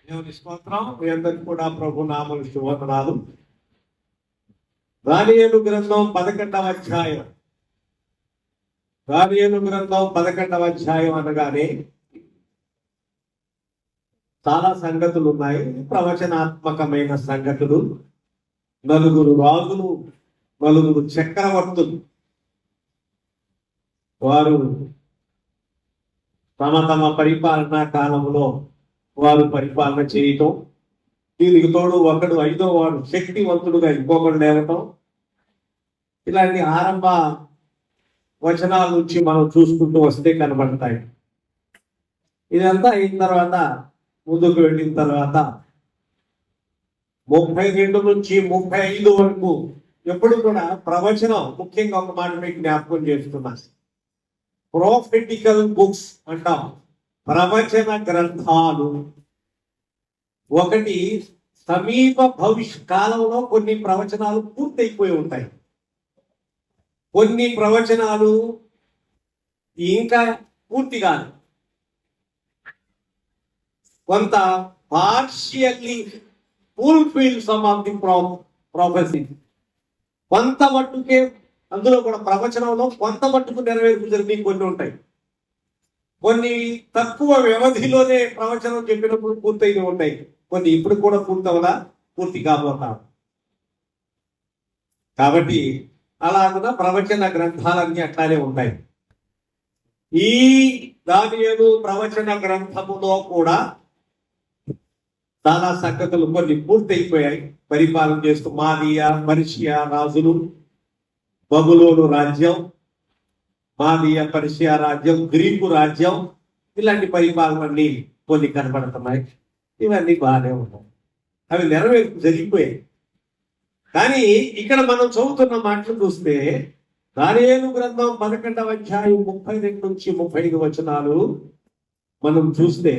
దేవుని స్తోత్రం. మీ అందరికి కూడా ప్రభు నామమున శుభవందనాలు. దానియేలు గ్రంథం 11వ అధ్యాయం. దానియేలు గ్రంథం 11వ అధ్యాయం అనగానే చాలా సంగతులు ఉన్నాయి, ప్రవచనాత్మకమైన సంగతులు. నలుగురు రాజులు, నలుగురు చక్రవర్తులు, వారు తమ తమ పరిపాలనా కాలంలో వారు పరిపాలన చేయటం, దీనికి తోడు ఒకడు ఐదో వాడు శక్తివంతుడుగా ఇంకొకడు లేవటం, ఇలాంటి ఆరంభ వచనాల నుంచి మనం చూసుకుంటూ వస్తే కనబడతాయి. ఇదంతా అయిన తర్వాత ముందుకు వెళ్ళిన తర్వాత 32 నుంచి 35 వరకు ఎప్పుడు కూడా ప్రవచనం, ముఖ్యంగా ఒక మాట మీకు జ్ఞాపకం చేస్తున్నాను, ప్రొఫెటికల్ బుక్స్ అంటాం, ప్రవచన గ్రంథాలు. ఒకటి సమీప భవిష్య కాలంలో కొన్ని ప్రవచనాలు పూర్తయిపోయి ఉంటాయి, కొన్ని ప్రవచనాలు ఇంకా పూర్తి కాదు, కొంత partially fulfil some of the ప్రొఫెసీ. కొంత మట్టుకే అందులో కూడా ప్రవచనంలో కొంత మట్టుకు నెరవేర్పు జరిగి కొన్ని ఉంటాయి, కొన్ని తక్కువ వ్యవధిలోనే ప్రవచనం చెప్పినప్పుడు పూర్తయిన ఉంటాయి, కొన్ని ఇప్పుడు కూడా పూర్తవలా, పూర్తి కాబోతాం. కాబట్టి అలాగున ప్రవచన గ్రంథాలన్నీ అట్లానే ఉంటాయి. ఈ దానియేలు ప్రవచన గ్రంథములో కూడా చాలా సంగతులు కొన్ని పూర్తయిపోయాయి. పరిపాలన చేస్తూ మాదియా, పర్షియా రాజులు, బబులోను రాజ్యం, మాదియా పర్షియా రాజ్యం, గ్రీకు రాజ్యం, ఇలాంటి పరిపాలనన్నీ కొన్ని కనబడుతున్నాయి. ఇవన్నీ బాగానే ఉన్నాయి, అవి నెరవేర్పు జరిగిపోయాయి. కానీ ఇక్కడ మనం చదువుతున్న మాటలు చూస్తే దానియేలు గ్రంథం 11వ అధ్యాయం 32 నుంచి 35 వచనాలు మనం చూస్తే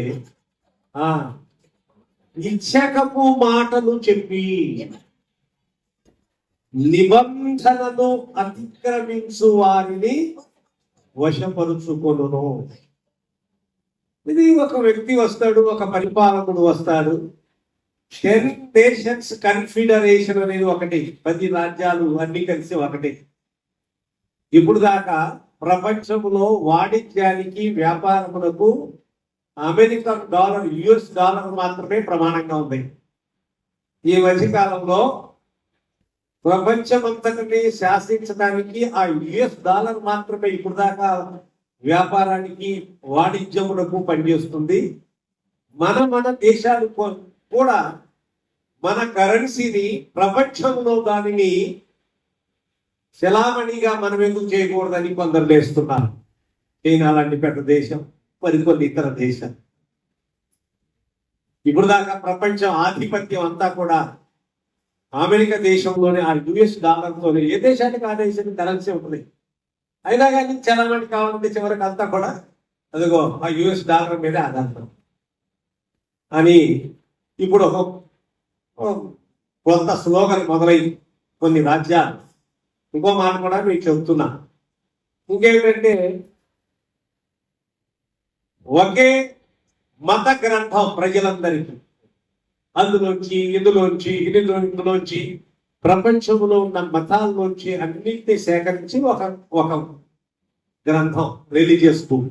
ఇచ్చకపు మాటలు చెప్పి నిబంధనను అతిక్రమించు వారిని వశపరుచుకొనును. ఇది ఒక వ్యక్తి వస్తాడు, ఒక పరిపాలకుడు వస్తాడు. 10 నేషన్స్ కన్ఫెడరేషన్ అనేది ఒకటి, 10 రాజ్యాలు అన్ని కలిసి ఒకటి. ఇప్పుడు దాకా ప్రపంచంలో వాణిజ్యానికి, వ్యాపారములకు అమెరికన్ డాలర్, యుఎస్ డాలర్ మాత్రమే ప్రమాణంగా ఉంది. ఈ మధ్యకాలంలో ప్రపంచమంతటిని శాసించడానికి ఆ యుఎస్ డాలర్ మాత్రమే ఇప్పుడు దాకా వ్యాపారానికి, వాణిజ్యములకు పనిచేస్తుంది. మన దేశాలు కూడా మన కరెన్సీని, ప్రపంచంలో దానిని చలామణిగా మనం ఎందుకు చేయకూడదని కొందరు లేస్తున్నారు. చైనా లాంటి పెద్ద దేశం, మరికొన్ని ఇతర దేశాలు. ఇప్పుడు దాకా ప్రపంచం ఆధిపత్యం అంతా కూడా అమెరికా దేశంలోనే, ఆ యుఎస్ డాలర్తోనే. ఏ దేశానికి ఆ దేశానికి కరెన్సీ ఉంటుంది, అయినా కానీ చలామణి కావాలంటే చివరికి అంతా కూడా అదిగో ఆ యుఎస్ డాలర్ మీదే ఆధారపడం అని ఇప్పుడు కొంత స్లోగన్ మొదలై కొన్ని రాజ్యాలు. ఇంకో మాట కూడా మీకు చెబుతున్నా, ఇంకేమిటంటే ఒకే మత గ్రంథం ప్రజలందరికీ, అందులోంచి ఇందులోంచి ప్రపంచంలో ఉన్న మతాల్లోంచి అన్నింటినీ సేకరించి ఒక గ్రంథం, రిలీజియస్ బుక్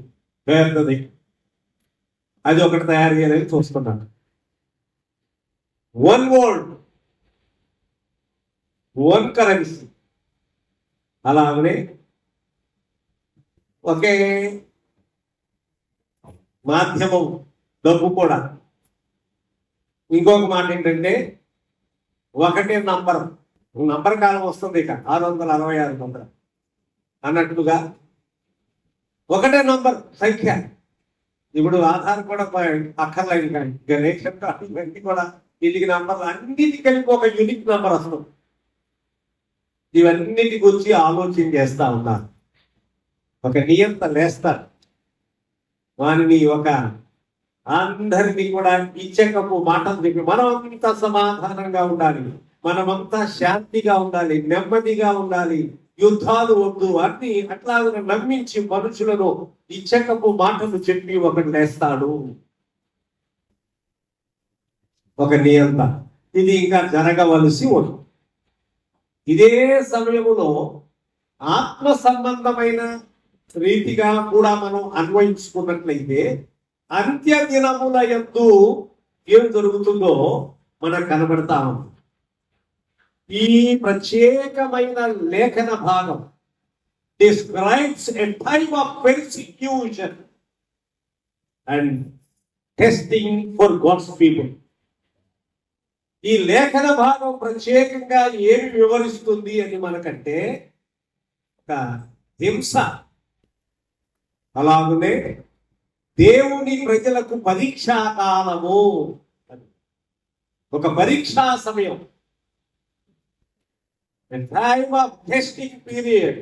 పేరుది, అది ఒకటి తయారు చేయాలని చూస్తున్నాను. One world, one currency. అలాగనే ఒకే మాధ్యమం, డబ్బు కూడా. ఇంకొక మాట ఏంటంటే ఒకటే నంబర్ కాలం వస్తుంది, ఇక 666 అన్నట్టుగా ఒకటే నంబర్, సంఖ్య. ఇప్పుడు ఆధార్ కూడా అక్కర్లేదు, కానీ రేషన్ కార్డు ఇవన్నీ కూడా ఇంటికి నంబర్లు, అన్నిటికీ కలిపి ఒక యూనిక్ నంబర్ వస్తుంది. ఇవన్నిటి గురించి ఆలోచన చేస్తా ఉన్నారు, ఒక నియంత లేస్తారు. వారిని ఒక అందరినీ కూడా ఇచ్చకపు మాటలు చెప్పి మనమంతా సమాధానంగా ఉండాలి, మనమంతా శాంతిగా ఉండాలి, నెమ్మదిగా ఉండాలి, యుద్ధాలు వద్దు అన్ని అట్లాగా నమ్మించి మనుషులను ఇచ్చకపు మాటలు చెప్పి ఒకటి లేస్తాడు. ఒక నియంత. ఇది ఇంకా జరగవలసి ఉంది. ఇదే సమయంలో ఆత్మ సంబంధమైన రీతిగా కూడా మనం అన్వయించుకున్నట్లయితే అంత్య దినముల యందు ఏం జరుగుతుందో మనకు కనబడతా ఉంది. ఈ ప్రత్యేకమైన లేఖన భాగం describes a time of persecution and testing for God's people. ఈ లేఖన భాగం ప్రత్యేకంగా ఏమి వివరిస్తుంది అని మనకంటే ఒక హింస, అలాగనే దేవుని ప్రజలకు పరీక్షా కాలము, ఒక పరీక్షా సమయం, టైమ్ ఆఫ్ టెస్టింగ్ పీరియడ్,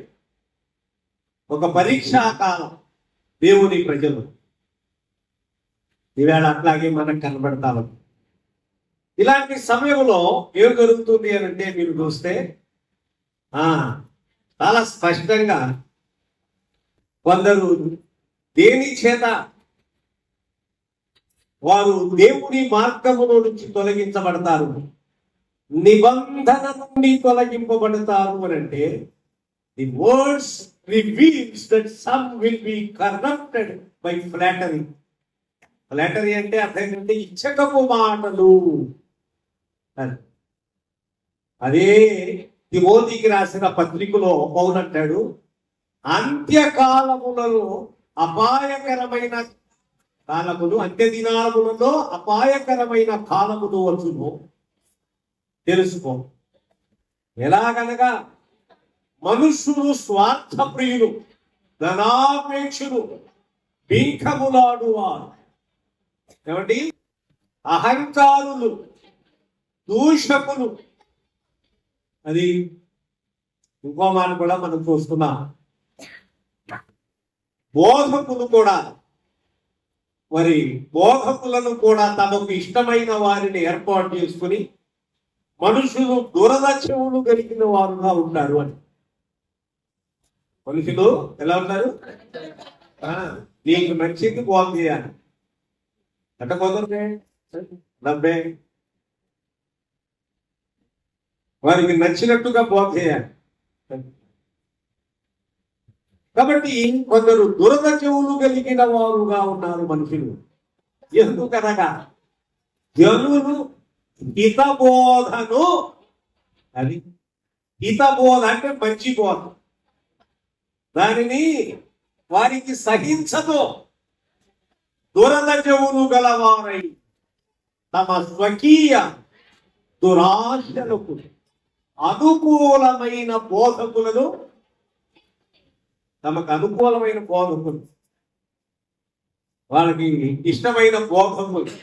ఒక పరీక్షా కాలం దేవుని ప్రజలు. ఈవేళ అట్లాగే మనకు కనబడతాము. ఇలాంటి సమయంలో ఏం జరుగుతుంది అని అంటే మీరు చూస్తే చాలా స్పష్టంగా కొందరు దేని చేత వారు దేవుని మార్గములో నుంచి తొలగించబడతారు, నిబంధన నుండి తొలగింపబడతారు అని అంటే the words reveals that some will be corrupted by flattery. Flattery అంటే అర్థం ఏంటంటే ఇచ్చకపు మాటలు. అదే తిమోతికి రాసిన పత్రికలో పౌలు అంటాడు, అంత్యకాలములలో అపాయకరమైన కాలములు, అంత్య దినాలములలో అపాయకరమైన కాలములు వచ్చును తెలుసుకో. ఎలాగనగా మనుషులు స్వార్థప్రియులు, ధనాపేక్షులు, బింకములాడువారు, ఏమండి అహంకారులు, దూషకులు. అది ఇంకో మాట కూడా మనం చూస్తున్నాం. బోధకులు కూడా, మరి బోధకులను కూడా తమకు ఇష్టమైన వారిని ఏర్పాటు చేసుకుని మనుషులు దురద చెవులు కలిగిన వారుగా ఉంటారు అని. మనుషులు ఎలా ఉంటారు? నీకు నచ్చింది బోధ చేయాలి, అట్ట కుదరదే డబ్బే, వారికి నచ్చినట్టుగా బోధ చేయాలి. కాబట్టి కొందరు దురద చెవులు కలిగిన వారుగా ఉన్నారు మనుషులు. ఎందుకనగా జనులు హితబోధను, అది హితబోధ అంటే మంచి బోధ, దానిని వారికి సహించదు. దురద చెవులు గలవారై తమ స్వకీయ దురాశలకు అనుకూలమైన బోధకులను, తమకు అనుకూలమైన బోధకులు, వాళ్ళకి ఇష్టమైన బోధకులు,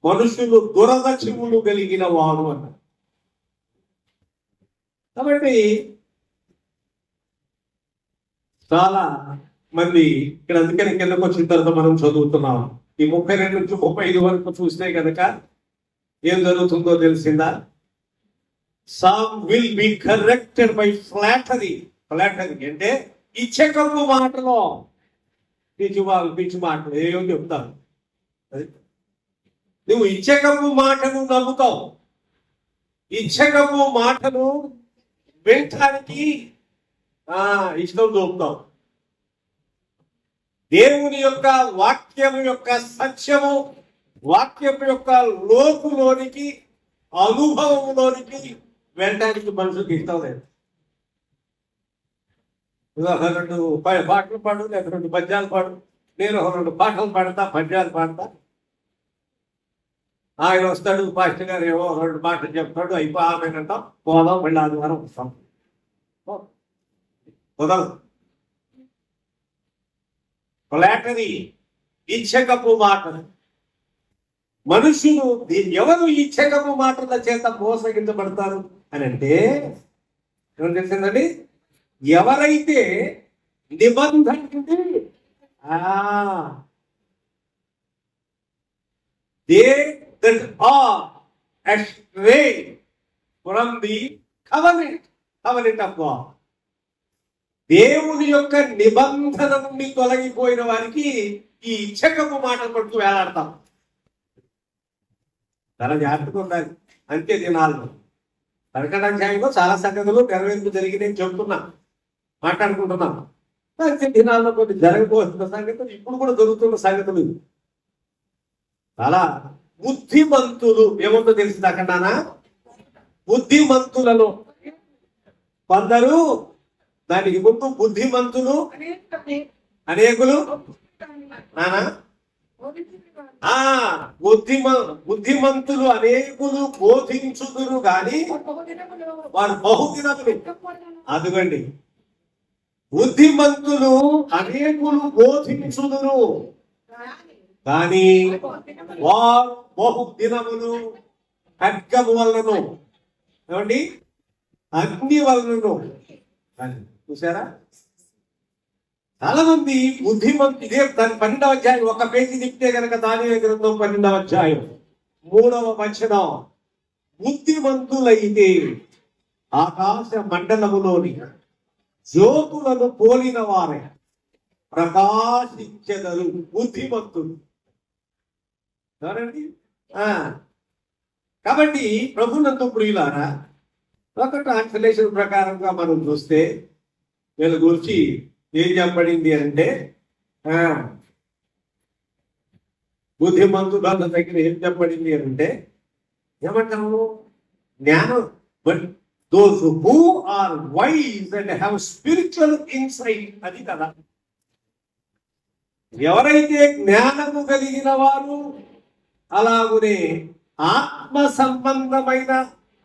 మనుషులు దురద చెవులు కలిగిన వారు అన్న. కాబట్టి చాలా మంది ఇక్కడ, అందుకని కిందకు వచ్చిన తర్వాత మనం చదువుతున్నాం. ఈ 32 నుంచి 35 వరకు చూస్తే కనుక ఏం జరుగుతుందో తెలిసిందా? Some will be corrected by flattery. Flattery అంటే ఇచ్చకపు మాటలో పిచ్చి మాటలు ఏమో చెప్తాను. నువ్వు ఇచ్చకపు మాటను నమ్ముతావు, ఇచ్చకపు మాటను వినటానికి ఇష్టం చూపుతావు. దేవుని యొక్క వాక్యం యొక్క సత్యము, వాక్యం యొక్క లోతులోనికి, అనుభవంలోనికి వెళ్ళడానికి మనుషులకు ఇష్టం లేదు. 2 పాటలు పాడు, లేక 2 పద్యాలు పాడు. నేను 2 పాటలు పాడతా, పద్యాలు పాడతా. ఆయన వస్తాడు, పాస్టర్ గారు ఏవో 2 మాటలు చెప్తాడు, అయిపోయిందంటాం, పోదాం, మళ్ళీ ఆదివారం వస్తాం. పోదాం. ఫ్లాటరీ, ఇచ్చకపు మాటలు. మనుషులు ఎవరు ఇచ్చకపు మాటల చేత మోసగించబడతారు అని అంటే ఏమని తెలిసిందండి? ఎవరైతే నిబంధనకి they that are astray from the covenant of God. దేవుని యొక్క నిబంధన నుండి తొలగిపోయిన వారికి ఈ ఇచ్చకపు మాటలు పడుతూ వేలాడతాం. చాలా జాగ్రత్తగా ఉండాలి. అంతే దినాల్లో కర్కటాధ్యాయంలో చాలా సంగతులు నెరవేర్పు జరిగినాయి చెబుతున్నా, మాట్లాడుకుంటున్నాం. అంతే దినాల్లో కొన్ని జరగబోతున్న సంగతులు, ఇప్పుడు కూడా జరుగుతున్న సంగతులు. చాలా బుద్ధిమంతులు ఏముందో తెలిసింది అక్కడనా, బుద్ధిమంతులలో కొందరు, దానికి ముందు బుద్ధిమంతులు అనేకులు నానా బుద్ధిమంతులు అనేకులు బోధించుదురు గాని వారు బహుదినములు. అదుగండి, బుద్ధిమంతులు అనేకులు బోధించుదురు కానీ వారు బహుదినములు ఖడ్గము వలనను, ఏమండి, అగ్ని వలనను. చూసారా, చాలా మంది బుద్ధిమంతు. ఇదే దాని 12వ అధ్యాయం ఒక పేజీ తిప్పితే కనుక దానియేలు గ్రంథం 12వ అధ్యాయం 3వ వచనం, బుద్ధిమంతులైతే ఆకాశ మండలములోని జ్యోతులను పోలిన వారే ప్రకాశించెదరు. బుద్ధిమంతులు ఎవరండి? కాబట్టి ప్రభునందు ప్రియులారా, ఒక ట్రాన్స్లేషన్ ప్రకారంగా మనం చూస్తే వీళ్ళ గురించి ఏం చెప్పబడింది అంటే, బుద్ధిమంతుల దగ్గర ఏం చెప్పబడింది అంటే ఏమంటాము, జ్ఞానం. But those who are wise and have spiritual insight, అది కదా. ఎవరైతే జ్ఞానము కలిగిన వారు, అలాగునే ఆత్మ సంబంధమైన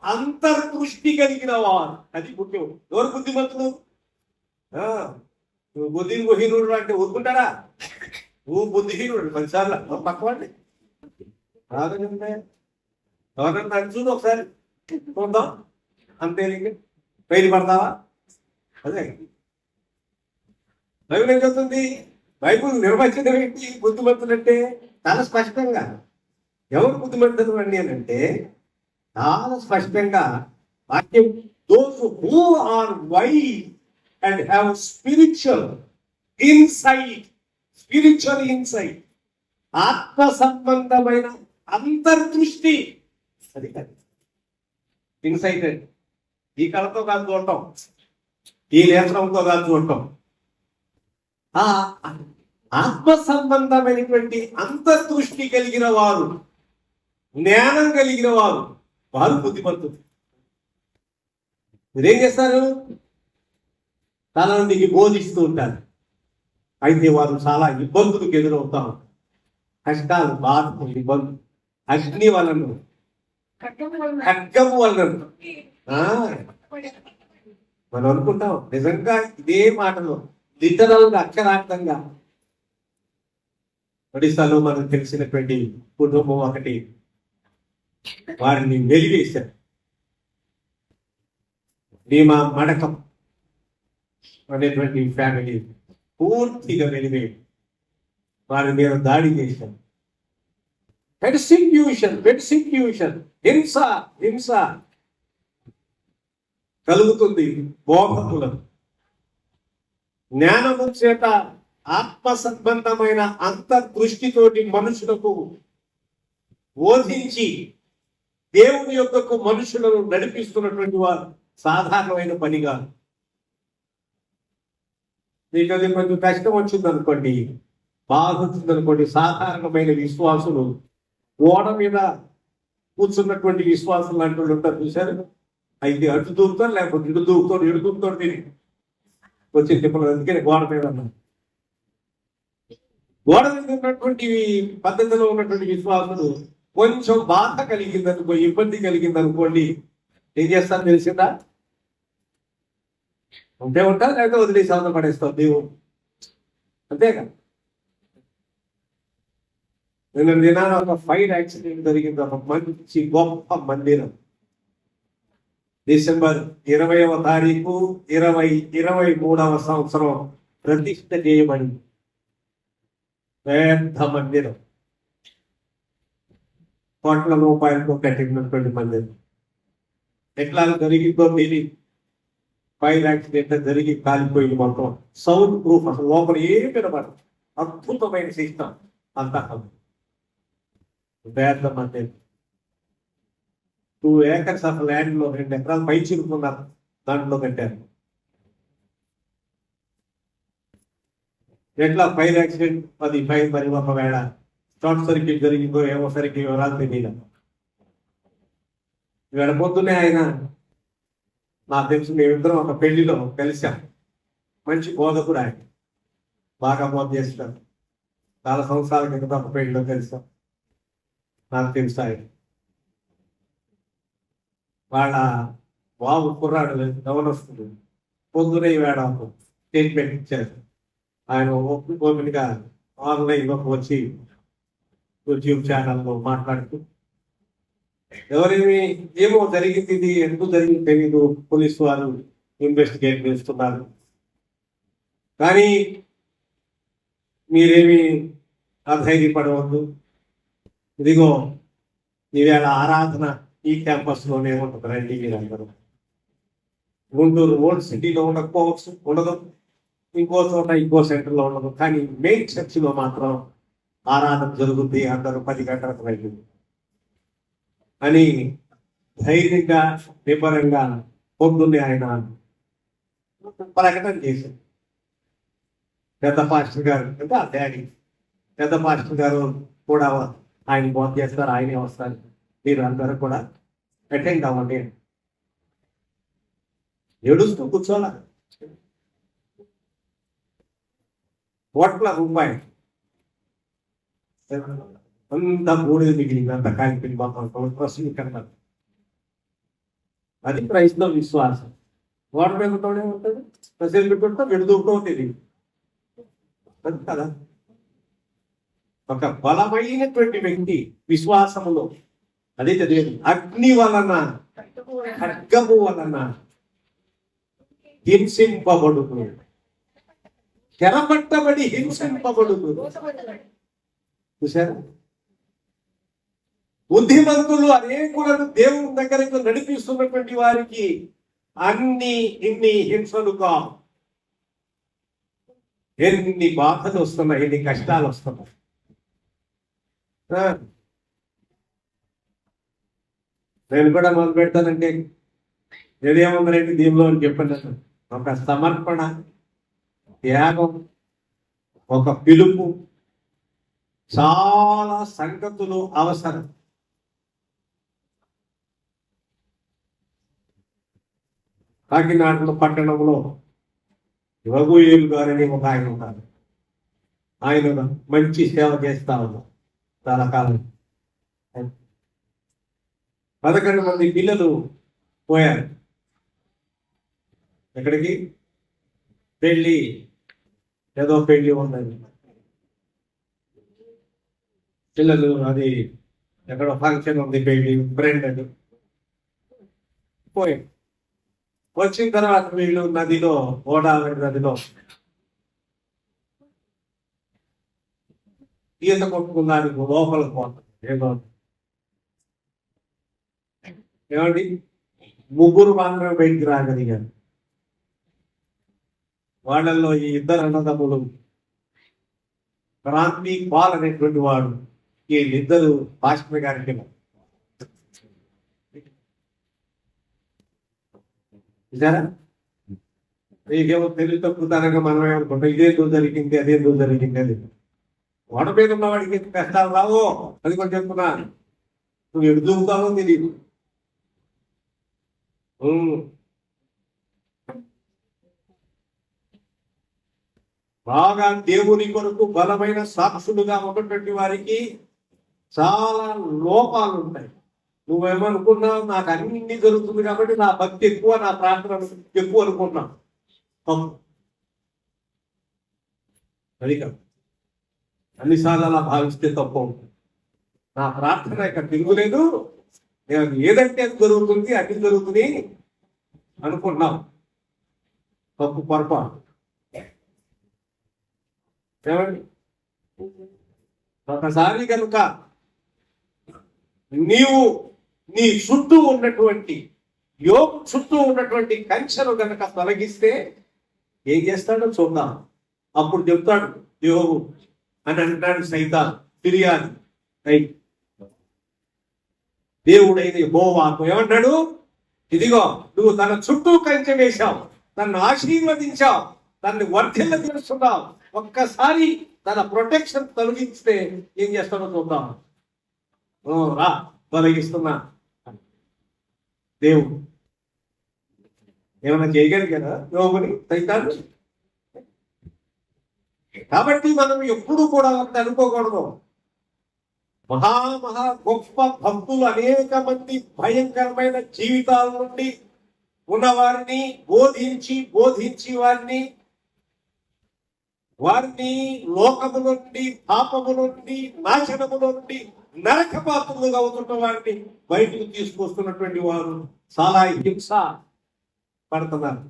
అంతర్దృష్టి కలిగిన వారు, అది ముఖ్యం. ఎవరు బుద్ధిమంతులు? నువ్వు బుద్ధిహీనుడు అంటే ఊరుకుంటారా? నువ్వు బుద్ధిహీనుడు 10 సార్లు పక్కవాడి రాదంటే ఎవరన్నా చూడు ఒకసారి చూద్దాం, అంతే. పెయిన్ పడతావా? అదే బైబిల్ ఏం చెప్తుంది? బైబిల్ నిర్వచనం ఏంటి బుద్ధిమంతులు అంటే? చాలా స్పష్టంగా. ఎవరు బుద్ధిమంతులు అండి అని అంటే చాలా స్పష్టంగా వాక్యం, those who are wise and have spiritual insight, ఆత్మ సంబంధమైన అంతర్దృష్టి. అది కాదు ఇన్సైట్ అంటే ఈ కళతో కాదు చూడటం, ఈ నేత్రంతో కాదు చూడటం. ఆ ఆత్మ సంబంధమైనటువంటి అంతర్దృష్టి కలిగిన వారు, జ్ఞానం కలిగిన వారు, వారు బుద్ధిమంతులు. మీరేం చేస్తారు? చాలా మందికి బోధిస్తూ ఉంటారు, అయితే వారు చాలా ఇబ్బందులకు ఎదురవుతాం. కష్టాలు, బాధలు, ఇబ్బందులు, అగ్ని వలన, ఖడ్గము వలన. మనం అనుకుంటాం నిజంగా ఇదే మాటలు లిటరల్ గా, అక్షరార్థంగా. ఒడిశాలో మనకు తెలిసినటువంటి కుటుంబం ఒకటి, వారిని వెలివేశారు. భీమా మడకం అనేటువంటి ఫ్యామిలీ పూర్తిగా వెలివేయి వారి మీద దాడి చేశారు. పెర్సిక్యూషన్, హింస కలుగుతుంది బోధకులకు. జ్ఞానము చేత ఆత్మ సంబంధమైన అంతర్దృష్టితోటి మనుషులకు బోధించి దేవుని యొక్కకు మనుషులను నడిపిస్తున్నటువంటి వారు సాధారణమైన పని కాదు. మీకు అది కొంచెం కష్టం వచ్చింది అనుకోండి, బాధ వచ్చింది అనుకోండి, సాధారణమైన విశ్వాసులు, ఓడ మీద కూర్చున్నటువంటి విశ్వాసులు లాంటి వాళ్ళు ఉంటారు చూశారు. అయితే అటు దూకుతారు, లేకపోతే ఇటు దూకుతాడు తిరిగి వచ్చి తిప్పలు. అందుకని గోడ మీద అన్నారు. గోడ మీద ఉన్నటువంటి పద్ధతిలో ఉన్నటువంటి విశ్వాసులు కొంచెం బాధ కలిగింది అనుకో, ఇబ్బంది కలిగింది అనుకోండి, ఏం చేస్తాను తెలిసిందా? ఉంటే ఉంటా, లేకపోతే వదిలేసి అవతల పడేస్తావు దేవుడు, అంతేగా. నిన్న దినాన ఒక ఫైర్ యాక్సిడెంట్ జరిగింది. ఒక మంచి గొప్ప మందిరం డిసెంబర్ 20వ తారీఖు 2023వ సంవత్సరం ప్రతిష్ఠ చేయబడింది. పెద్ద మందిరం, కోట్ల రూపాయలతో కట్టినటువంటి మందిరం. ఎట్లా జరిగిందో తెలియదు. ఫైర్ యాక్సిడెంట్ జరిగి కాలిపోయింది మొత్తం. సౌండ్ ప్రూఫ్, అసలు లోపల ఏం వినబడదు. అద్భుతమైన సిస్టమ్ అంతా. పెద్ద మందిరం acres ఆఫ్ ల్యాండ్ లో 2 ఎకరాలు పై చిరుకున్నారు, దాంట్లో కట్టారు. ఎట్లా ఫైర్ యాక్సిడెంట్ అది ఫైర్, మరి ఒకవేళ షార్ట్ సర్క్యూట్ జరిగిందో ఏమో సరికి వివరాలు తెలియదు. ఇవాళ పొద్దున్నే ఆయన నాకు తెలిసి మేమిద్దరం ఒక పెళ్లిలో కలిసాం. మంచి బోధకుడు ఆయన, బాగా బోధ చేస్తారు. చాలా సంవత్సరాల కింద ఒక పెళ్లిలో కలిసాం. నాకు తెలుసు ఆయన వాళ్ళ బాబు కుర్రాడు గమనిస్తుంది. పొద్దునే వేడ స్టేట్మెంట్ ఇచ్చారు. ఆయన ఓపెన్గా ఆన్లైన్లోకి వచ్చి యూట్యూబ్ ఛానల్లో మాట్లాడుతూ ఎవరేమి ఏమో జరిగింది, ఇది ఎందుకు జరిగింది తెలీదు, పోలీసు వారు ఇన్వెస్టిగేట్ చేస్తున్నారు, కానీ మీరేమి అధైర్యపడవద్దు, ఇదిగో ఈవేళ ఆరాధన ఈ క్యాంపస్లోనే ఉంటుంది, రండి మీరందరూ. గుంటూరు ఓల్డ్ సిటీలో ఉండకపోవచ్చు, ఉండదు, ఇంకో చోట ఇంకో సెంటర్లో ఉండదు, కానీ మెయిన్ చర్చిలో మాత్రం ఆరాధన జరుగుతుంది, అందరూ 10 గంటలకు రండి అని ధైర్యంగా నిబ్బరంగా పొద్దున్నే ఆయన ప్రకటన చేశారు. పెద్ద పాస్టర్ గారు అంటే ఆ డాడీ, పెద్ద పాస్టర్ గారు కూడా ఆయన బోధ చేస్తారు, ఆయనే వస్తారు, మీరు అందరూ కూడా అటెండ్ అవ్వండి. ఏడుస్తూ కూర్చోాల. ₹1,00,000 అంత బూడిద మిగిలింది, అంత కాలిపోయింది మొత్తం. అది క్రైస్తవ విశ్వాసం. వాటర్ పెరుగుతూనే ఉంటుంది, ప్రజలు పెట్టుకుంటా విడుదూపుతూ తెలియదు కదా. ఒక బలమైనటువంటి వ్యక్తి విశ్వాసములో అదే చదివేది, అగ్ని వలన ఖడ్గము వలన హింసింపబడును, చెరపట్టబడి హింసింపబడును. చూసారా, బుద్ధిమంతులు అనేకులను దేవుని దగ్గరకు నడిపిస్తున్నటువంటి వారికి ఇన్ని హింసలు కావు, ఎన్ని బాధలు వస్తున్నాయి, ఎన్ని కష్టాలు వస్తున్నాయి. నేను కూడా మొదలు పెడతానంటే ఏదేముందంటే దీనిలో చెప్పండి, ఒక సమర్పణ, త్యాగం, ఒక పిలుపు, చాలా సంగతులు అవసరం. కాకినాడలో పట్టణంలో రఘుయేలు గారని ఒక ఆయన ఉన్నారు. ఆయన మంచి సేవ చేస్తా ఉన్నారు చాలా కాలం. 11 మంది పిల్లలు పోయారు. ఎక్కడికి? పెళ్ళి, ఏదో పెళ్ళి ఉందని పిల్లలు, అది ఎక్కడో ఫంక్షన్ ఉంది, పెళ్ళి ఫ్రెండ్ అని పోయారు. వచ్చిన తర్వాత వీళ్ళు నదిలో, గోదావరి నదిలో ఈత కొట్టుకున్నానికి లోపలికి పోతారు. ఏమండి, 3 మాత్రమే బయటికి రాగలిగారు. వాళ్ళల్లో ఈ 2 అన్నదమ్ములు, క్రాంతి పాల్ అనేటువంటి వాడు, వీళ్ళిద్దరు పాస్టర్ గారికి చూసారా. నీకేమో తెలివి తక్కువతనంగా మనమే అనుకుంటాం, ఇదేందో జరిగింది, అదేందో జరిగింది అది. వాడ మీద ఉన్న వాడికి కష్టాలు రావు, అది కూడా చెప్తున్నా. నువ్వు ఎదుగుతావో తెలియదు. బాగా దేవుని కొరకు బలమైన సాక్షులుగా ఉన్నటువంటి వారికి చాలా లోపాలు ఉంటాయి. నువ్వేమనుకున్నావు, నాకు అన్ని జరుగుతుంది కాబట్టి నా భక్తి ఎక్కువ, నా ప్రార్థన ఎక్కువ అనుకున్నావు. అది కాదు, అన్నిసార్లు అలా భావిస్తే తప్పు ఉంటుంది. నా ప్రార్థన ఇక్కడ తిరుగులేదు, నేను ఏదంటే అది జరుగుతుంది, అన్ని జరుగుతుంది అనుకున్నావు. తప్పు, పొరపాటు. ఏమండి, ఒకసారి కనుక నీవు నీ చుట్టూ ఉన్నటువంటి చుట్టూ ఉన్నటువంటి కంచెను కనుక తొలగిస్తే ఏం చేస్తాడో చూద్దాం. అప్పుడు చెప్తాడు యోగు అని అంటాడు సైతాన్, ఫిర్యాదు. దేవుడైన యెహోవాకు ఏమంటాడు? ఇదిగో నువ్వు తన చుట్టూ కంచె వేశావు, తనను ఆశీర్వదించావు, తనని వర్ధిల్ల చేస్తున్నావు. ఒక్కసారి తన ప్రొటెక్షన్ తొలగిస్తే ఏం చేస్తాడో చూద్దాం. రా తొలగిస్తున్నా. దేవుడు ఏమైనా చేయగలిగారా యోగుని సైతాన్ని? కాబట్టి మనం ఎప్పుడు కూడా ఒకటి అనుకోకూడదు. మహా గొప్ప భక్తులు అనేక మంది భయంకరమైన జీవితాల నుండి ఉన్నవారిని బోధించి వారిని లోకము నుండి, పాపము నుండి, నాశనము నుండి, నరక పాత్రలుగా అవుతున్న వారిని బయటకు తీసుకొస్తున్నటువంటి వారు చాలా హింస పడుతున్నారు.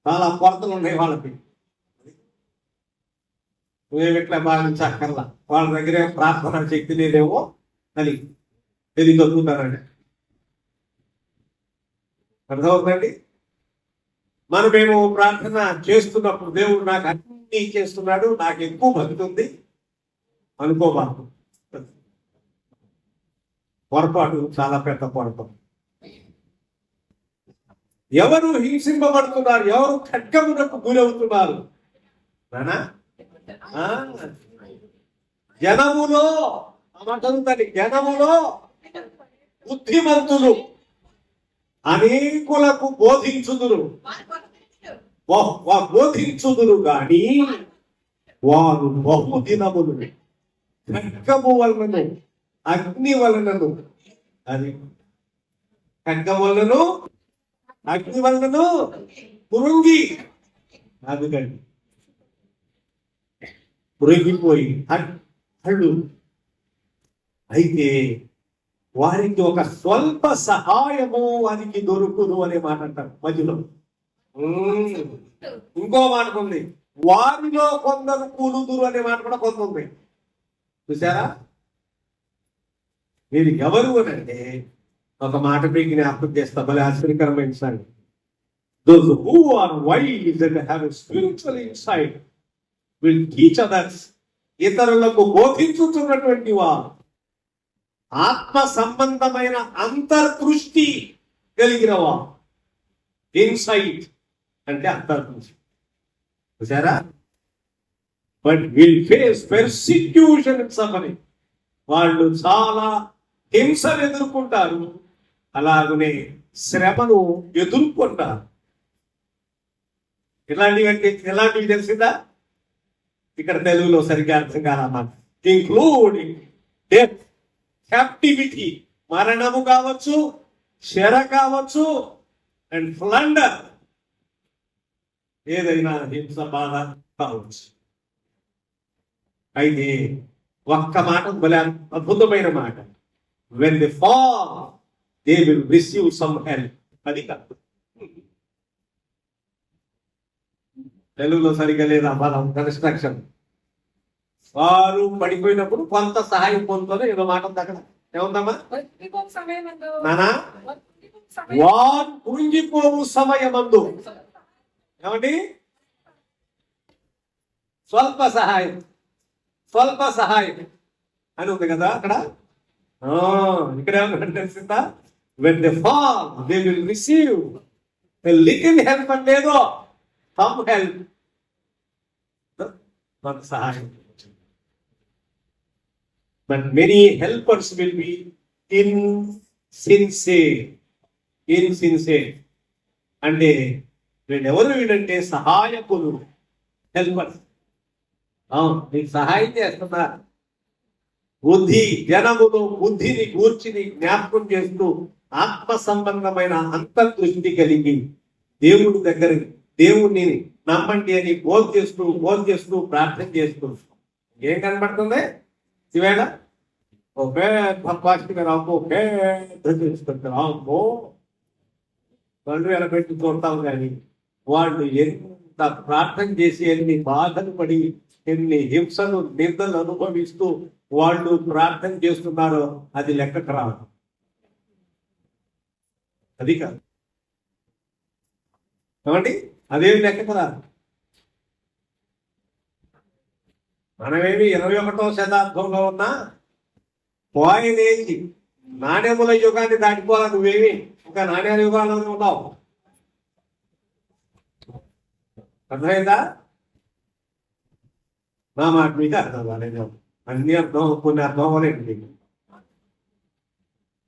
చాలా కొరతలు ఉన్నాయి వాళ్ళకి. నువ్వేమిట్లా భావించక్కర్లా, వాళ్ళ దగ్గరే ప్రార్థన శక్తి లేదేమో అని ఇది దొరుకుతారండి. అర్థమవుతుందండి? మనమేమో ప్రార్థన చేస్తున్నప్పుడు దేవుడు నాకు అన్ని చేస్తున్నాడు, నాకు ఎక్కువ భక్తి ఉంది అనుకోబాకు. పొరపాటు, చాలా పెద్ద పొరపాటు. ఎవరు హింసింపబడుతున్నారు, ఎవరు ఖడ్గమునకు గురవుతున్నారు? జనములో జనములో బుద్ధిమంతులు అనేకులకు బోధించుదురు గాని వారు బహుదినములు ఖడ్గము వలనను అగ్ని వలనను, అది ఖడ్గం వలనను అగ్ని వలనను పురుంగి, అందుకండి పురిగిపోయి అడ్డు. అయితే వారికి ఒక స్వల్ప సహాయము వారికి దొరుకును అనే మాట అంటారు మధ్యలో. ఇంకో మాట ఉంది, వారిలో కొందరు కూలుదురు అనే మాట కూడా కొంత ఉంది. చూసారా? మీరు ఎవరు అని ఒక మాట మీకు జ్ఞాపకం చేస్తా, భలే ఆశ్చర్యకరమైన sir. Those who are wise and have a spiritual insight will teach others. ఇతరులకు బోధించుతున్నటువంటి వారు ఆత్మ సంబంధమైన అంతర్దృష్టి కలిగిన వారు. ఇన్సైట్ అంటే అంతర్దృష్టి. చూసారా? But will face persecution and suffering. వాళ్ళు చాలా హింసను ఎదుర్కొంటారు, అలాగనే శ్రమను ఎదుర్కొంటారు. ఎలాంటివి తెలిసిందా? ఇక్కడ తెలుగులో సరిగ్గా అర్థం కాదన్నమాట. ఇంక్లూడింగ్ డెత్, క్యాప్టివిటీ, మరణము కావచ్చు, శర కావచ్చు, అండ్ ఫ్లండర్, ఏదైనా హింస బాధ కావచ్చు. అయితే ఒక్క మాట భలే అద్భుతమైన మాట, when they fall they will receive some help. అది కాదు, తెలుగులో సరిగా లేదా బలం కన్స్ట్రక్షన్. వారు పడిపోయినప్పుడు కొంత సహాయం పొందుతారు. ఏదో మాట ఉంది అక్కడ, ఏముందమ్మా నానా? వారు కృంగిపోవు సమయమందు ఏమండి? స్వల్ప సహాయం అని ఉంది కదా అక్కడ. ఇక్కడ ఏమన్నా తెలిసిందా? when they fall they will receive a little help and ఏదో some help, మన సహాయం. but many helpers will be insincere. అంటే వీళ్ళెవరు? వీడంటే సహాయకులు, హెల్పర్స్. నీకు సహాయం చేస్తున్నారు. జనమును బుద్ధిని గూర్చిని జ్ఞాపకం చేస్తూ ఆత్మ సంబంధమైన అంతర్దృష్టి కలిగి దేవుణ్ణి నమ్మండి అని బోధ చేస్తూ ప్రార్థన చేస్తూ ఏం కనబడుతుంది? ఈవేళ ఓకే తీసుకుంటారామో కళ్ళు ఎలబెట్టి చూడతాం, కానీ వాళ్ళు ఎంత ప్రార్థన చేసి ఎన్ని బాధలు పడి ఎన్ని హింసలు నిందలు అనుభవిస్తూ వాళ్ళు ప్రార్థన చేస్తున్నారో అది లెక్కకు రాదు. అది కాదు కాబట్టి అదేమి లెక్కకు రాదు. మనమేమి 21వ శతాబ్దంలో ఉన్న పోయినేసి నాణ్యముల యుగాన్ని దాటిపోవాలి. నువ్వేమి ఇంకా నాణ్యాల యుగాల్లోనే ఉన్నావు. అర్థమైందా? నా మాట మీకు అర్థం కాలేదు. అన్ని అర్థం కొన్ని అర్థం అవ్వలేదు మీకు.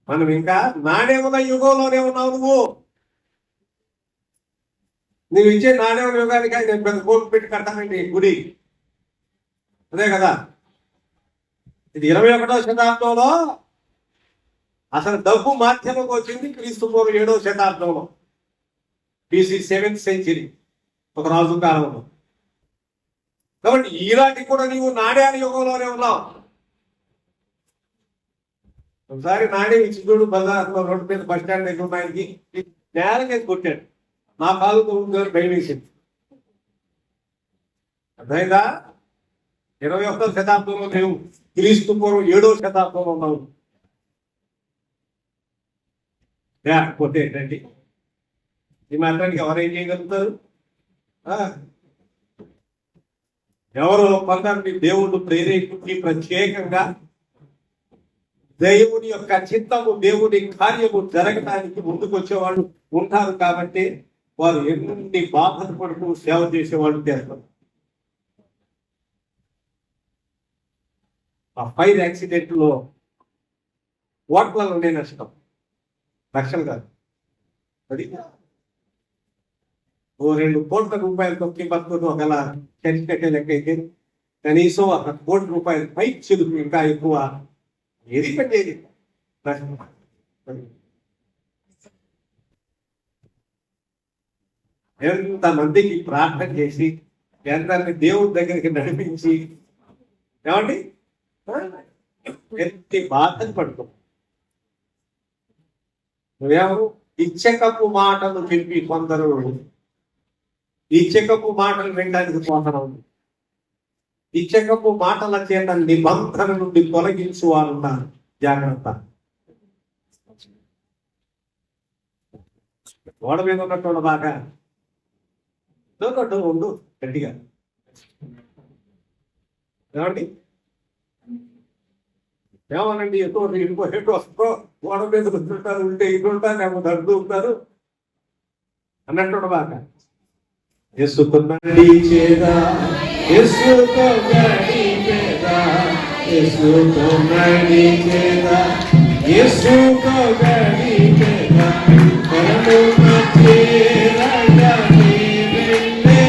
మనం ఇంకా నాణ్యముల యుగంలోనే ఉన్నావు. నువ్వు ఇచ్చే నాణ్యముల యుగానికి నేను పెద్ద కోర్టు పెట్టి కడతానండి గుడి, అదే కదా. ఇది 21వ శతాబ్దంలో అసలు డబ్బు మాధ్యమంగా వచ్చింది క్రీస్తు పూర్వం 7వ శతాబ్దంలో, BC 7th century, ఒక రాజు కాలంలో. కాబట్టి ఈనాటికి కూడా నీవు నాణ్యాల యుగంలోనే ఉన్నావు. ఒకసారి నాణ్యం ఇచ్చి చూడు, బజార్లో రోడ్డు మీద బస్ స్టాండ్ దగ్గర ఉన్నాయనికి నేలకేసి కొట్టాడు. నా కాలుతో భయం వేసింది. అర్థమైందా? 21వ శతాబ్దంలో మేము క్రీస్తు పూర్వం 7వ శతాబ్దంలో ఉన్నాము. కొట్టేటండి ఈ మాత్రానికి ఎవరు ఏం చేయగలుగుతారు? ఎవరు కొందరిని దేవుడు ప్రేరేపించి ప్రత్యేకంగా దేవుని యొక్క చిత్తము, దేవుని కార్యము జరగడానికి ముందుకు వచ్చేవాళ్ళు ఉంటారు. కాబట్టి వారు ఎన్ని బాధలు పడుతూ సేవ చేసేవాళ్ళు చేస్తారు. ఆ ఫైర్ యాక్సిడెంట్ లో ఓట్లలో ఉండే నష్టం లక్షలు కాదు, అది 2 కోట్ల రూపాయలు తొక్కి బతుకుని ఒకలా చర్చ కట్టే లెక్క అయితే కనీసం 1 కోటి రూపాయలు పై చెరుకు ఇంకా ఎక్కువ ఏది పెట్టేది. ఎంతమందికి ప్రార్థన చేసి ఎంతమంది దేవుడి దగ్గరికి నడిపించి ఏమండి ఎత్తి బాధలు పడుతాం. నువ్వేమో ఇచ్చకపు మాటలు చెప్పి కొందరు ఇచ్చకపు మాటలు వినడానికి పోతున్నావు. ఇచ్చకపు మాటల చేత నిబంధన నుండి తొలగించు వారున్నారు. జాగ్రత్త. గోడ మీద ఉన్నట్టు బాగా ఉండు గట్టిగా. ఏమండి ఏమోనండి ఎటు ఎటు వస్తో గోడ మీద కూర్చుంటారు, ఉంటే ఇటు ఉంటారు, లేకపోతే అడ్డు ఉంటారు అన్నట్టు బాగా. ఎసుకున్నది చేదా ఎసుకున్నది చేదా ఎసుకున్నది చేదా ఎసుకున్నది చేదా పరమ చేరగా నీవెళ్ళే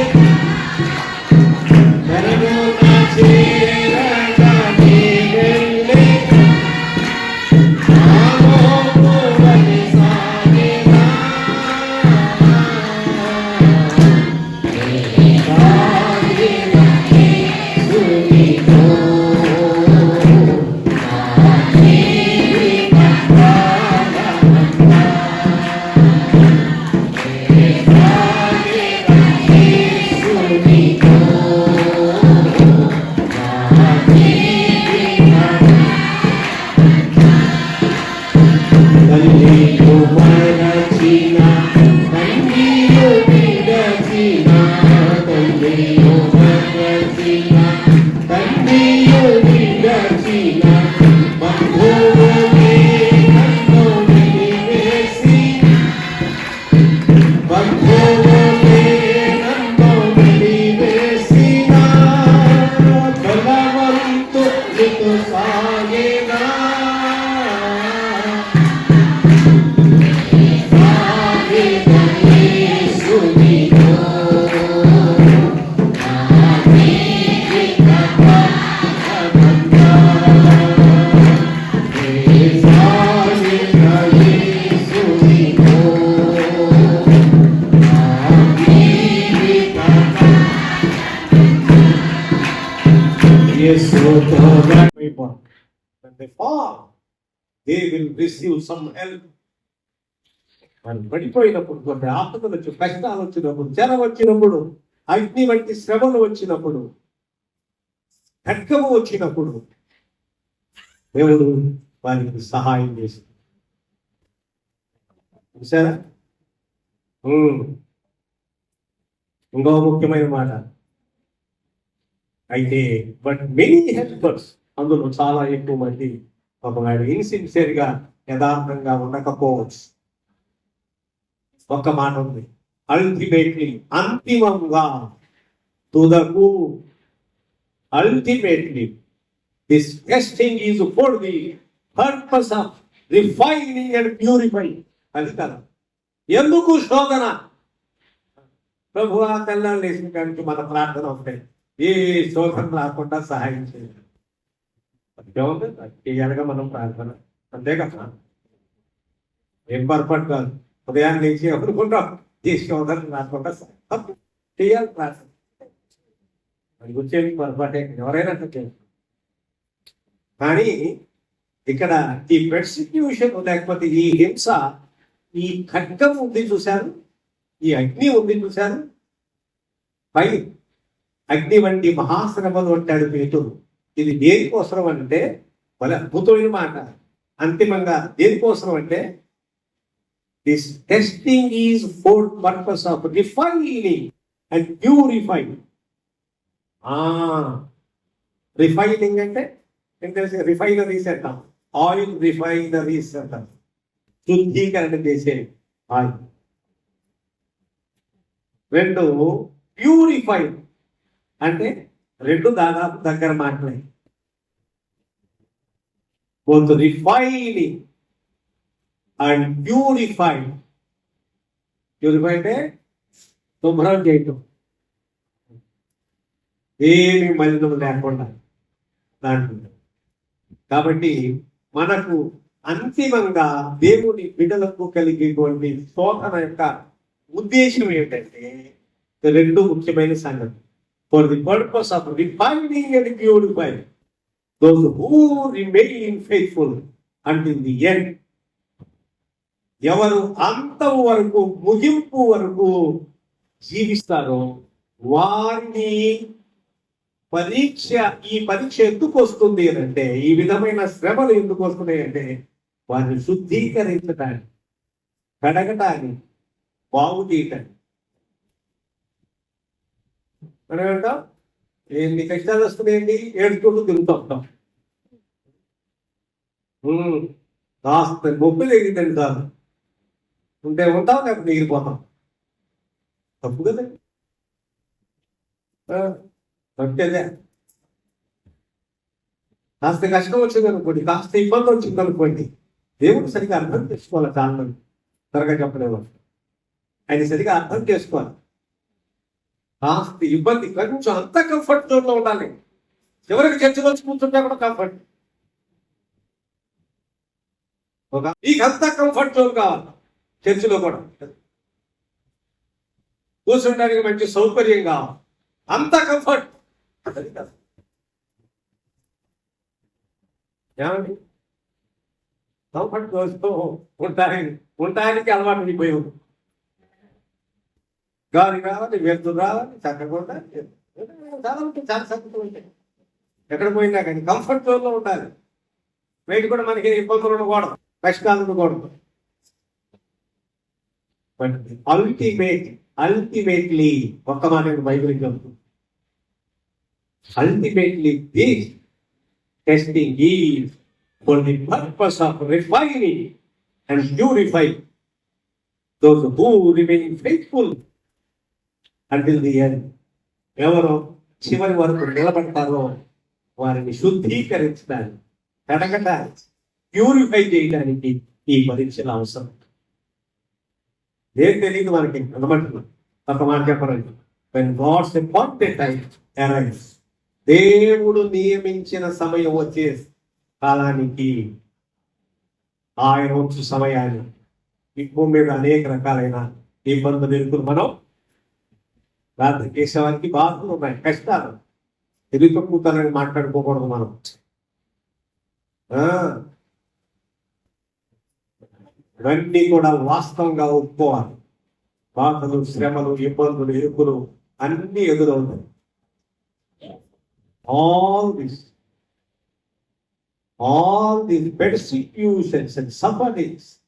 పరమ చేరగా నీవెళ్ళే ఆమోదలి సాగినా when they fall, they will receive some help. వాళ్ళు పడిపోయినప్పుడు, కొన్ని ఆపదలు వచ్చి, కష్టాలు వచ్చినప్పుడు, జనం వచ్చినప్పుడు, అగ్ని వంటి శ్రమలు వచ్చినప్పుడు, ఖడ్గము వచ్చినప్పుడు దేవుడు వారికి సహాయం చేసి చూసారా. ఇంకో ముఖ్యమైన మాట అయితే, బట్ మెనీ హెల్పర్స్, అందులో చాలా ఎక్కువ మంది ఒకవేళ ఇన్సిన్సియర్ గా యథార్థంగా ఉండకపోవచ్చు. ఒక్క మాట ఉంది, అల్టిమేట్లీ, అంతిమంగా, తుదకు, ultimately this testing is for the purpose of refining and purifying. అది కదా ఎందుకు శోధన. ప్రభువా తెల్లారు లేచిన కానీ మన ప్రార్థన ఉంటాయి, ఏ శోధన రాకుండా సహాయం చేయాలి. చేయాలిగా మనం ప్రార్థన, అంతే కదా. ఏం పొరపాటు కాదు, ఉదయాన్ని లేచి అనుకుంటాం ఈ శోధన రాకుండా చేయాలి ప్రార్థన. అది వచ్చేది పొరపాటే, ఎవరైనా చేయాలి. కానీ ఇక్కడ ఈ పెర్సిక్యూషన్ లేకపోతే ఈ హింస, ఈ ఖడ్గం ఉంది చూశారు, ఈ అగ్ని ఉంది చూశారు, పై అగ్ని వంటి మహాశ్రమలు అంటాడు పేతురు. ఇది దేనికోసం అంటే, వాళ్ళ అద్భుతమైన మాట, అంతిమంగా దేనికోసం అంటే this testing is for purpose of refining and purifying. Refining అంటే రిఫైనరీస్ అంటాం, ఆయిల్ రిఫైనరీస్ అంటాం, శుద్ధీకరణ చేసే ఆయిల్. రెండు ప్యూరిఫైడ్ అంటే రెండు దాదాపు దగ్గర మాటలే. Both refining and purified. Purify అంటే శుభ్రం చేయటం, ఏమి మలినం లేకుండా దాంట్లో. కాబట్టి మనకు అంతిమంగా దేవుని బిడ్డలకు కలిగేటువంటి శోధన యొక్క ఉద్దేశం ఏమిటంటే రెండు ముఖ్యమైన సంగతి. For the purpose of refining and purifying those who remain faithful until the end. ఎవరు అంతం వరకు, ముగింపు వరకు జీవిస్తారో వారిని ఈ పరీక్ష ఎందుకు వస్తుంది అంటే, ఈ విధమైన శ్రమలు ఎందుకు వస్తున్నాయి అంటే, వారిని శుద్ధీకరించడానికి, కడగటానికి, బాగు చేయటానికి. మనం ఏమంటాం, ఎన్ని కష్టాలు వస్తున్నాయండి, ఏడుచుకుంటూ తిరుగుతూ ఉంటాం. కాస్త గొప్ప జరిగిందండి సార్ ఉంటే ఉంటాం, లేకపోతే మిగిలిపోతాం. తప్పు కదండి, తప్పేదే. కాస్త కష్టం వచ్చింది అనుకోండి, కాస్త ఇబ్బంది వచ్చింది అనుకోండి, దేవుడు సరిగా అర్థం చేసుకోవాలి. చాలా మంది త్వరగా చెప్పలేము, ఆయన సరిగా అర్థం చేసుకోవాలి. కాస్త ఇబ్బంది, కొంచెం అంత కంఫర్ట్ జోన్లో ఉండాలి. చివరికి చర్చలో వచ్చి కూర్చుంటే కూడా కంఫర్ట్, మీకు అంత కంఫర్ట్ జోన్ కావాలి. చర్చిలో కూడా కూర్చుంటానికి మంచి సౌకర్యం కావాలి, అంత కంఫర్ట్. ఏమండి, కంఫర్ట్ జోన్తో ఉండటానికి అలవాటు అయిపోయావు. గాలి రావాలి, వెళ్తూ రావాలి, చక్కగా ఉండాలి, చాలా ఉంటాయి, చాలా సంగతులు ఉంటాయి. ఎక్కడ పోయినా కానీ కంఫర్ట్ జోన్లో ఉండాలి. బయట కూడా మనకి ఇబ్బందులు ఉండకూడదు, కష్టాలు ఉండకూడదు. బట్ అల్టిమేట్లీ ఒక్క మాట బైబిల్ చెప్తుంది, ultimately this testing is for the purpose of refining and purifying those who remain faithful until the end. ఎవరో చివరి వరకు నిలబడతారో వారిని శుద్ధీకరించడానికి, కడగడానికి, ప్యూరిఫై చేయడానికి ఈ పరీక్షలు అవసరం. ఏం తెలియదు మనకి, అనమంటున్నాం. ఒక మాట చెప్పరండి, when God's appointed time arrives, దేవుడు నియమించిన సమయం వచ్చే కాలానికి, ఆయన వచ్చు సమయాన్ని, ఈ భూమి మీద అనేక రకాలైన ఇబ్బందులు ఎదుర్కొని మనం ప్రార్థన చేసేవారికి బాధలు ఉన్నాయి, కష్టాలు. ఎదురు కూతాలని మాట్లాడుకోకూడదు మనం. ఇవన్నీ కూడా వాస్తవంగా ఒప్పుకోవాలి. బాధలు, శ్రమలు, ఇబ్బందులు, ఎరుపులు అన్నీ ఎదురవుతాయి. all these persecutions and sufferings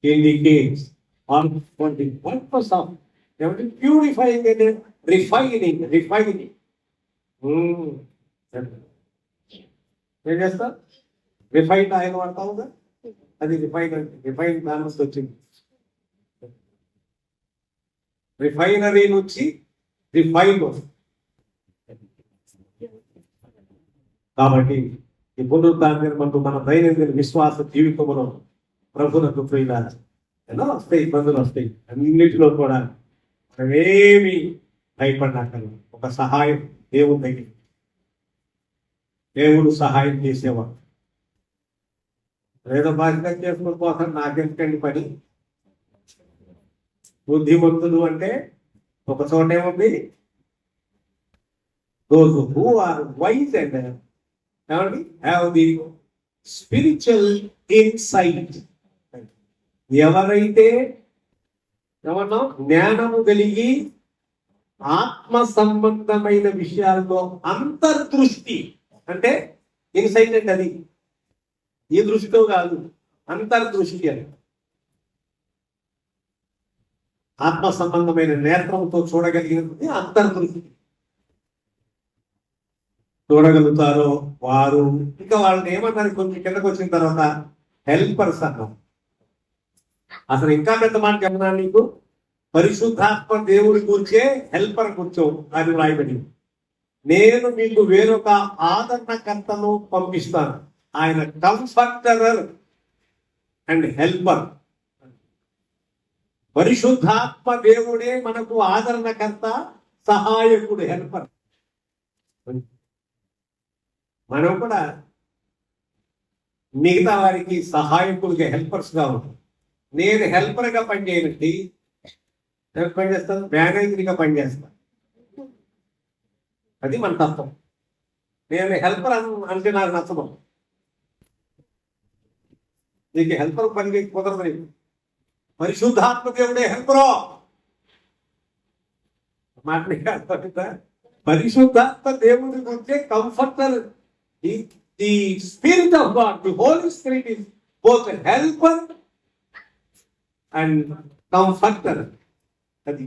indicates are for the purpose of purifying and refining. ఏం చేస్తా, రిఫైన్డ్ ఆయిల్ వాడతావుగా, అది రిఫైన్డ్ దాని నుంచి వచ్చింది. రిఫైనరీ నుంచి రిఫైన్. కాబట్టి ఈ పునరుద్ధానం మన దైనందిన విశ్వాస జీవితంలో ప్రభునకు ప్రియులారా ఎన్నో వస్తాయి, ఇబ్బందులు వస్తాయి. అన్నిటిలో కూడా మనమేమి భయపడినాకలు ఒక సహాయం దేవుని దగ్గర, దేవుడు సహాయం చేసేవాడు. ఏదో బాధ్యత చేసుకుని కోసం నాకెందుకండి పని. బుద్ధిమంతులు అంటే ఒక చోట ఏముంది, those who are wise and have the spiritual insight. ఎవరైతే ఏమన్నా జ్ఞానము కలిగి ఆత్మ సంబంధమైన విషయాల్లో అంతర్దృష్టి, అంటే ఇన్సైట్ అంటే అది ఈ దృష్టితో కాదు, అంతర్దృష్టి అని. ఆత్మ సంబంధమైన నేత్రంతో చూడగలిగినది అంతర్దృష్టి. చూడగలుగుతారో వారు, ఇంకా వాళ్ళని ఏమన్నారు కొంచెం కిందకు వచ్చిన తర్వాత హెల్పర్స్ అన్నాం. అసలు ఇంకా పెద్ద మాట చెప్పినా నీకు, పరిశుద్ధాత్మ దేవుడి కూర్చే హెల్పర్ కూర్చో అని రాయబడి, నేను మీకు వేరొక ఆదరణకర్తను పంపిస్తాను, ఆయన కంఫర్టర్ అండ్ హెల్పర్. పరిశుద్ధాత్మ దేవుడే మనకు ఆదరణకర్త, సహాయకుడు, హెల్పర్. మనం కూడా మిగతా వారికి సహాయకులుగా హెల్పర్స్ గా ఉంటాం. నేను హెల్పర్ గా పనిచేయనండి, పనిచేస్తాను, మేనేజర్గా పనిచేస్తాను. అది మన తత్వం. నేను హెల్పర్ అంటే నాకు నచ్చదు. నీకు హెల్పర్ పని కుదరదు. నీకు పరిశుద్ధాత్మ దేవుడే హెల్పరో మాట. పరిశుద్ధాత్మ దేవుడి గురించి comforter. The Spirit of God, the Holy Spirit is both a helper and comforter. అది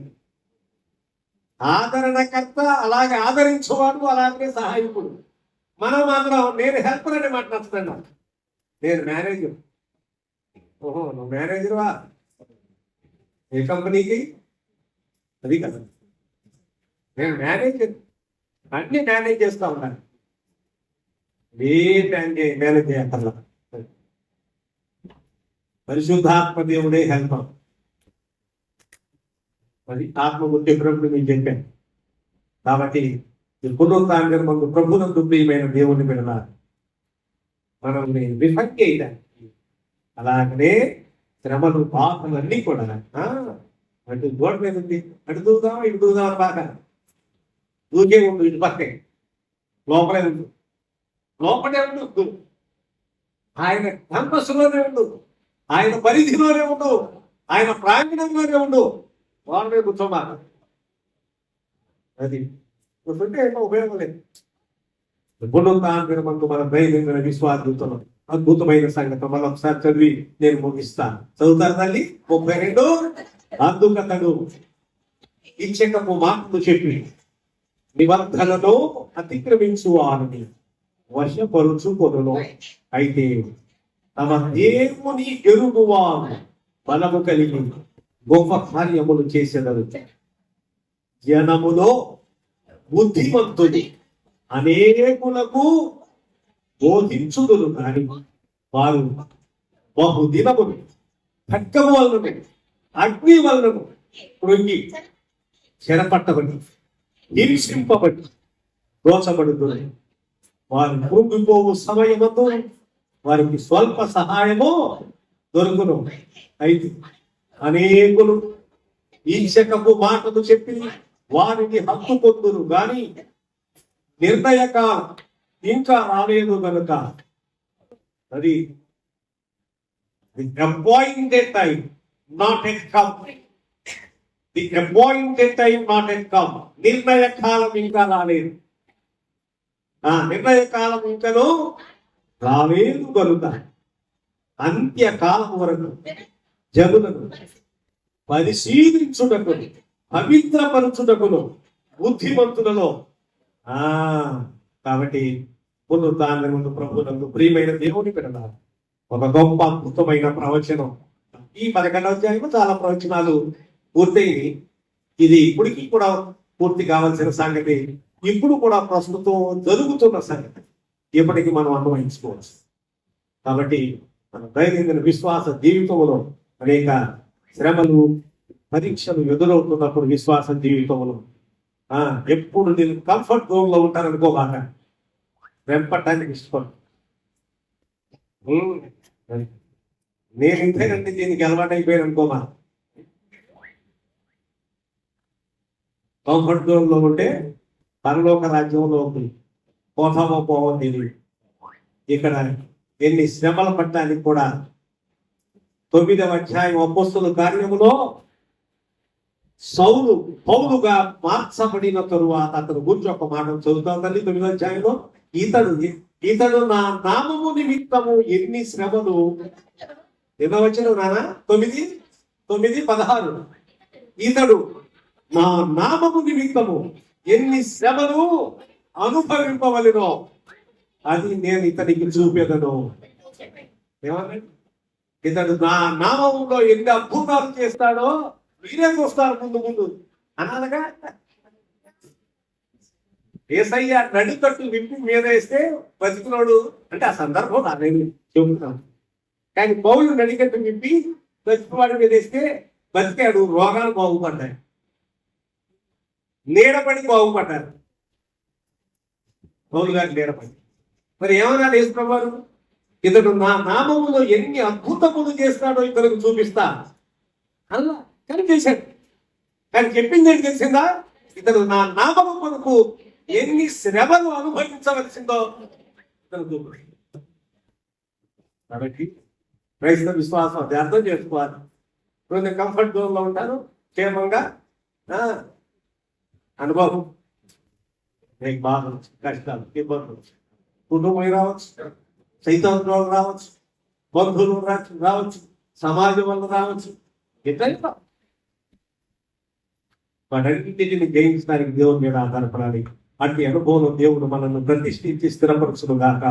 ఆదరణకర్త, అలాగే ఆదరించేవాడు, అలాగే సహాయకుడు. మనం మాత్రం నేను హెల్పర్ అనే మాట నచ్చుతున్నా, నేను మేనేజర్. ఓహో, నువ్వు మేనేజర్వా ఏ కంపెనీకి? అది కదా, నేను మేనేజర్, అన్ని మేనేజ్ చేస్తా ఉన్నాను. మేనేజ్ చేయక్కర్లా. పరిశుద్ధాత్మ దేవుడే హెల్పర్. అది ఆత్మ గుర్తింపునప్పుడు మీకు చెప్పాను. కాబట్టి పునరుద్ధానం మనకు ప్రభునందు ప్రియమైన దేవుని పెడతారు, మనల్ని రిఫైన్ చేయడానికి. అలాగనే శ్రమలు, పాపలు అన్నీ కూడా అటు గోడ మీద ఉంది, అటు దూదాం ఇటు దూదాం అని బాగా దూకే ఉండు, ఇటు పక్కే లోపలే ఉండు, లోపలే ఉండు. ఆయన క్యాంపస్లోనే ఉండు, ఆయన పరిధిలోనే ఉండు, ఆయన ప్రాంగణంలోనే ఉండు. వాళ్ళ మీద కూర్చోమా. అది కూర్చుంటే ఏమో ఉపయోగం లేదు. పునరుద్ధానం మన దైనందిన విశ్వాసంతో అద్భుతమైన సంగతి మనం ఒకసారి చదివి నేను ముగిస్తాను. చదువుతారు తల్లి. 32. అందుకతడు ఇచ్చకపు మాటలు చెప్పి నిబంధనలో అతిక్రమించు వారిని వశపరుచుకొనును. అయితే తమ దేవుని ఎరుగువారు బలము కలిగి గొప్ప కార్యములు చేసేదరు. జనములో బుద్ధిమంతుని అనేకులకు బోధించుదురు కానీ వారు బహుదినములు ఖడ్గము వలన, అగ్ని వలన కృంగి చెరపట్టబడి హింసింపబడి దోచబడుతుంది. వారు కృంగిపోవు సమయమందు వారికి స్వల్ప సహాయము దొరుకును. అయితే అనేకులు ఈశకపు మాటలు చెప్పి వారిని హత్తుకొందురు గాని నిర్ణయకాలం ఇంకా రాలేదు కనుక అది the appointed time not yet come. The appointed time not yet come. నిర్ణయ కాలం ఇంకా రాలేదు. నిర్ణయ కాలం ఇంకను రాలేదు కనుక అంత్యకాలం వరకు జనులను పరిశీలించుటకు, పవిత్రపరచుటకును బుద్ధిమంతులలో. కాబట్టి పునరుద్ధానమును ప్రభువునందు ప్రియమైన దేవుని పిల్లలారా, ఒక గొప్ప అద్భుతమైన ప్రవచనం. ఈ 11వ అధ్యాయంలో చాలా ప్రవచనాలు పూర్తయింది. ఇది ఇప్పటికీ కూడా పూర్తి కావాల్సిన సంగతి, ఇప్పుడు కూడా ప్రస్తుతం జరుగుతున్న సంగతి ఇప్పటికీ మనం అన్వయించుకోవచ్చు. కాబట్టి మన దైనందిన విశ్వాస జీవితంలో అనేక శ్రమలు, పరీక్షలు ఎదురవుతున్నప్పుడు విశ్వాస జీవితంలో ఎప్పుడు నేను కంఫర్ట్ జోన్ లో ఉంటాననుకోబాక, వెంపటానికి ఇష్టపడు. నేను ఇంతేనండి దీనికి అలవాటు అయిపోయాను అనుకోమా. కంఫర్ట్ జోన్ లో ఉంటే పరలోక రాజ్యంలో ఉంది, పోతామో పోవో తెలియదు. ఇక్కడ ఎన్ని శ్రమలు పడ్డానికి కూడా 9వ అధ్యాయం అపోస్తలుల కార్యములో సౌలు పౌలుగా మార్చబడిన తరువాత అతను గురించి ఒక మాట చదువుతాం తల్లి. 9వ అధ్యాయంలో ఇతడు నా నామము నిమిత్తము ఎన్ని శ్రమలు, ఎన్నో వచ్చిన నాన్న 9:16 ఇతడు నా నామము నిమిత్తము ఎన్ని శ్రమలు అనుభవింపవలెనో అది నేను ఇతనికి చూపెదను. ఏమన్నా ఇతడు నా నామములో ఎన్ని అద్భుతాలు చేస్తాడో మీరే చూస్తారు ముందు ముందు అనాలగా. ఏసయ్య నడికట్టు విప్పి మీద వేస్తే బతికినోడు అంటే ఆ సందర్భం నేను చెబుతున్నాను. కానీ పౌలు నడికట్టు విప్పి బతికివాడి మీద వేస్తే బతికాడు, రోగాలు బాగుపడ్డాయి, నీడపడి బాగుపడ్డారు. పౌలు గారి నీడపడి మరి ఏమన్నాడు యేసుప్రభువు వారు? ఇతడు నా నామములో ఎన్ని అద్భుతములు చేస్తాడో ఇతనికి చూపిస్తా అలా. కానీ చేశాడు. కానీ చెప్పింది ఏంటి తెలిసిందా? ఇతడు నా నామము కొరకు ఎన్ని శ్రమలు అనుభవించవలసిందో ఇతను చూపిస్తాడు. కాబట్టి క్రైస్తవ విశ్వాసం అది అర్థం చేసుకోవాలి. ఇప్పుడు నేను కంఫర్ట్ జోన్ లో ఉంటాను, క్షేమంగా అనుభవం, నీకు బాధ, కష్టాలు, ఇబ్బందులు, కుటుంబం రావచ్చు, సైతంలో రావచ్చు, బంధువులు రావచ్చు, సమాజం వల్ల రావచ్చు, ఎట్లయినా వాటన్నింటిని జయించడానికి దేవుని మీద ఆధారపడాలి. అట్టి అనుభవం దేవుడు మనల్ని ప్రతిష్ఠించి స్థిరపరచును గాక.